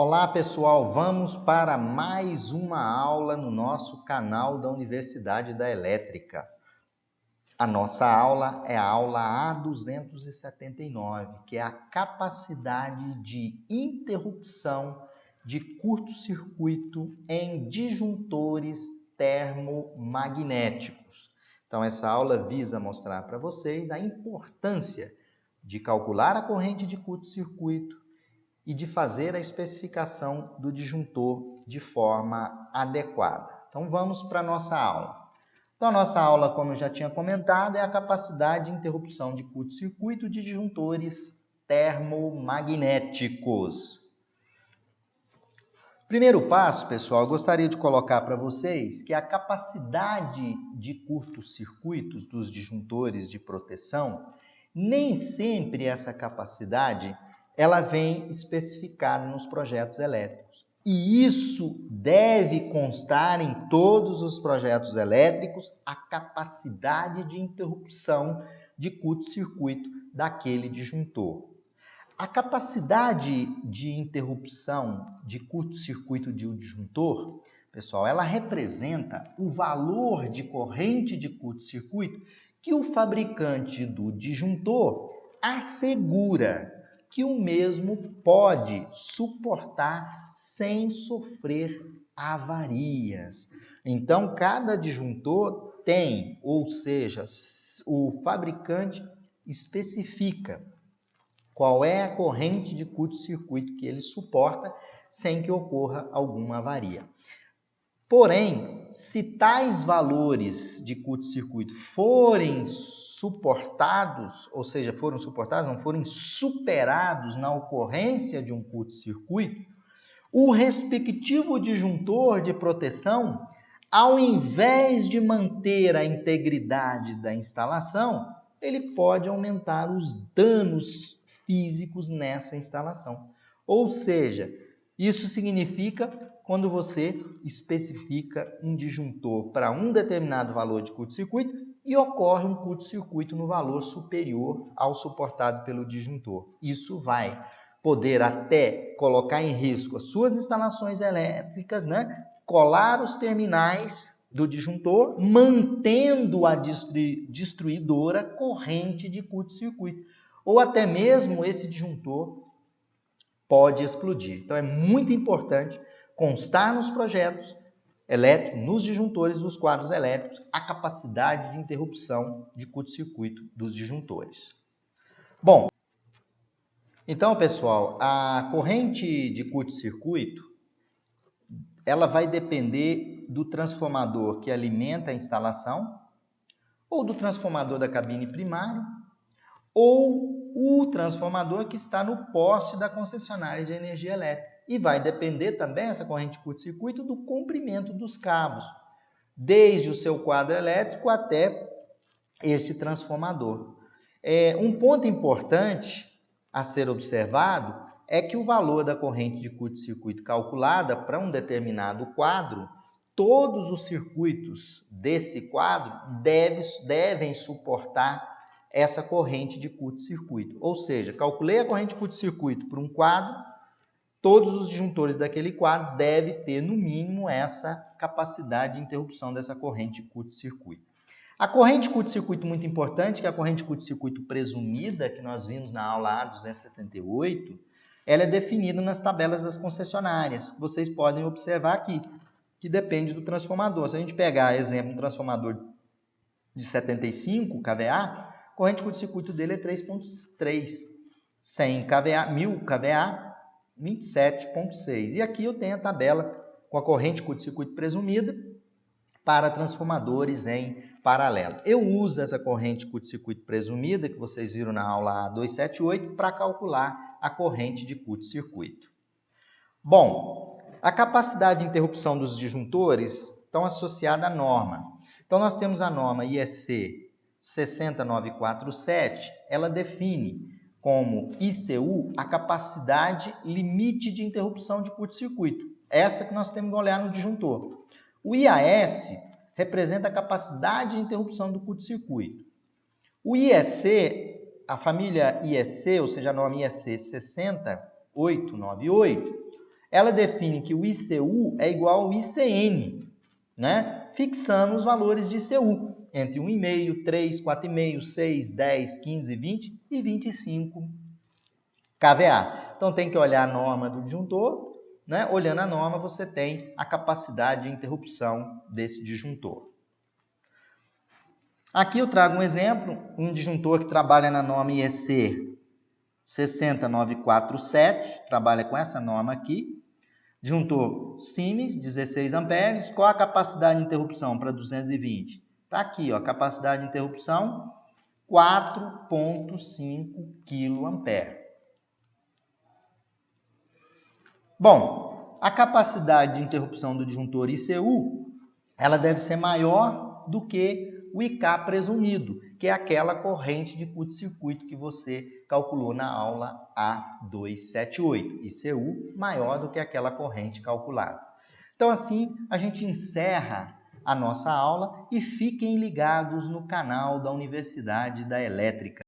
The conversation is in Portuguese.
Olá pessoal, vamos para mais uma aula no nosso canal da Universidade da Elétrica. A nossa aula é a aula A279, que é a capacidade de interrupção de curto-circuito em disjuntores termomagnéticos. Então essa aula visa mostrar para vocês a importância de calcular a corrente de curto-circuito e de fazer a especificação do disjuntor de forma adequada. Então vamos para a nossa aula. Então a nossa aula, como eu já tinha comentado, é a capacidade de interrupção de curto-circuito de disjuntores termomagnéticos. Primeiro passo, pessoal, eu gostaria de colocar para vocês que a capacidade de curto-circuitos dos disjuntores de proteção, nem sempre essa capacidade ela vem especificada nos projetos elétricos. E isso deve constar em todos os projetos elétricos a capacidade de interrupção de curto-circuito daquele disjuntor. A capacidade de interrupção de curto-circuito de um disjuntor, pessoal, ela representa o valor de corrente de curto-circuito que o fabricante do disjuntor assegura que o mesmo pode suportar sem sofrer avarias. Então, cada disjuntor tem, ou seja, o fabricante especifica qual é a corrente de curto-circuito que ele suporta sem que ocorra alguma avaria. Porém, se tais valores de curto-circuito forem suportados, ou seja, não forem superados na ocorrência de um curto-circuito, o respectivo disjuntor de proteção, ao invés de manter a integridade da instalação, ele pode aumentar os danos físicos nessa instalação. Ou seja, isso significa quando você especifica um disjuntor para um determinado valor de curto-circuito e ocorre um curto-circuito no valor superior ao suportado pelo disjuntor. Isso vai poder até colocar em risco as suas instalações elétricas, colar os terminais do disjuntor, mantendo a destruidora corrente de curto-circuito. Ou até mesmo esse disjuntor pode explodir. Então é muito importante constar nos projetos elétricos, nos disjuntores dos quadros elétricos, a capacidade de interrupção de curto-circuito dos disjuntores. Bom, então, pessoal, a corrente de curto-circuito, ela vai depender do transformador que alimenta a instalação, ou do transformador da cabine primária, ou o transformador que está no poste da concessionária de energia elétrica. E vai depender também, essa corrente de curto-circuito, do comprimento dos cabos, desde o seu quadro elétrico até este transformador. Um ponto importante a ser observado é que o valor da corrente de curto-circuito calculada para um determinado quadro, todos os circuitos desse quadro devem suportar essa corrente de curto-circuito. Ou seja, calculei a corrente de curto-circuito para um quadro, todos os disjuntores daquele quadro devem ter, no mínimo, essa capacidade de interrupção dessa corrente de curto-circuito. A corrente de curto-circuito muito importante, que é a corrente de curto-circuito presumida, que nós vimos na aula A278, ela é definida nas tabelas das concessionárias. Vocês podem observar aqui, que depende do transformador. Se a gente pegar, exemplo, um transformador de 75 kVA, a corrente de curto-circuito dele é 3.3. 100 kVA, 1000 kVA, 27.6. E aqui eu tenho a tabela com a corrente de curto-circuito presumida para transformadores em paralelo. Eu uso essa corrente de curto-circuito presumida, que vocês viram na aula A278, para calcular a corrente de curto-circuito. Bom, a capacidade de interrupção dos disjuntores está associada à norma. Então, nós temos a norma IEC 60947, ela define como ICU a capacidade limite de interrupção de curto-circuito. Essa que nós temos que olhar no disjuntor. O IAS representa a capacidade de interrupção do curto-circuito. O IEC, a família IEC, ou seja, a norma IEC 60898, ela define que o ICU é igual ao ICN, né? Fixando os valores de ICU entre 1,5, 3, 4,5, 6, 10, 15, 20 e 25 kVA. Então, tem que olhar a norma do disjuntor, né? Olhando a norma, você tem a capacidade de interrupção desse disjuntor. Aqui eu trago um exemplo, um disjuntor que trabalha na norma IEC 60947, trabalha com essa norma aqui. Disjuntor Siemens, 16 amperes. Qual a capacidade de interrupção para 220? Está aqui, ó, capacidade de interrupção 4,5 kA. Bom, a capacidade de interrupção do disjuntor ICU, ela deve ser maior do que o IK presumido, que é aquela corrente de curto-circuito que você calculou na aula A278. ICU maior do que aquela corrente calculada. Então, assim, a gente encerra a nossa aula e fiquem ligados no canal da Universidade da Elétrica.